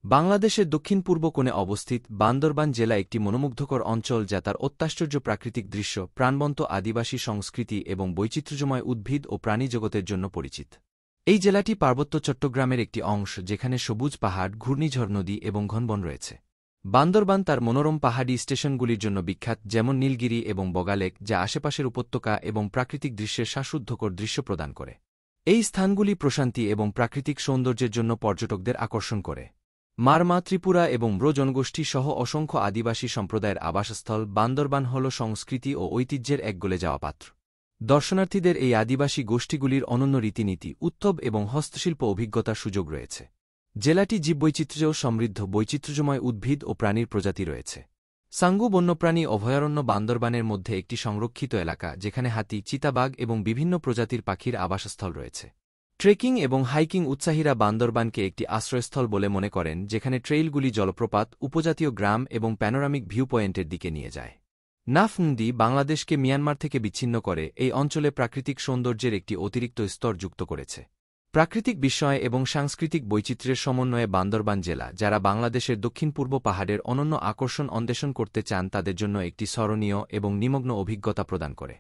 বাংলাদেশের দক্ষিণ-পূর্ব কোণে অবস্থিত বান্দরবান জেলা একটি মনোমুগ্ধকর অঞ্চল যা তার অত্যাশ্চর্য প্রাকৃতিক দৃশ্য, প্রাণবন্ত আদিবাসী সংস্কৃতি এবং বৈচিত্র্যময় উদ্ভিদ ও প্রাণী জগতের জন্য পরিচিত। এই জেলাটি পার্বত্য চট্টগ্রামের একটি অংশ যেখানে সবুজ পাহাড়, ঘূর্ণিঝড় নদী এবং ঘন বন রয়েছে। বান্দরবান তার মনোরম পাহাড়ি স্টেশনগুলির জন্য বিখ্যাত, যেমন নীলগিরি এবং বগালেক, যা আশেপাশের উপত্যকা এবং প্রাকৃতিক দৃশ্যের শ্বাসরুদ্ধকর দৃশ্য প্রদান করে। এই স্থানগুলি প্রশান্তি এবং প্রাকৃতিক সৌন্দর্যের জন্য পর্যটকদের আকর্ষণ করে। মারমা, ত্রিপুরা এবং ব্রো জনগোষ্ঠী সহ অসংখ্য আদিবাসী সম্প্রদায়ের আবাসস্থল, বান্দরবান হল সংস্কৃতি ও ঐতিহ্যের এক গলে যাওয়া পাত্র। দর্শনার্থীদের এই আদিবাসী গোষ্ঠীগুলির অনন্য রীতিনীতি, উৎসব এবং হস্তশিল্প অভিজ্ঞতার সুযোগ রয়েছে। জেলাটি জীববৈচিত্র্যেও সমৃদ্ধ, বৈচিত্র্যময় উদ্ভিদ ও প্রাণীর প্রজাতি রয়েছে। সাঙ্গু বন্যপ্রাণী অভয়ারণ্য বান্দরবানের মধ্যে একটি সংরক্ষিত এলাকা যেখানে হাতি, চিতাবাঘ এবং বিভিন্ন প্রজাতির পাখির আবাসস্থল রয়েছে। ট্রেকিং এবং হাইকিং উৎসাহীরা বান্দরবানকে একটি আশ্রয়স্থল বলে মনে করেন, যেখানে ট্রেইলগুলি জলপ্রপাত, উপজাতীয় গ্রাম এবং প্যানোরামিক ভিউ পয়েন্টের দিকে নিয়ে যায়। নাফ নদী বাংলাদেশকে মিয়ানমার থেকে বিচ্ছিন্ন করে এই অঞ্চলে প্রাকৃতিক সৌন্দর্যের একটি অতিরিক্ত স্তর যুক্ত করেছে। প্রাকৃতিক বিস্ময় এবং সাংস্কৃতিক বৈচিত্র্যের সমন্বয়ে বান্দরবান জেলা, যারা বাংলাদেশের দক্ষিণ-পূর্ব পাহাড়ের অনন্য আকর্ষণ অন্বেষণ করতে চান তাদের জন্য একটি স্মরণীয় এবং নিমগ্ন অভিজ্ঞতা প্রদান করে।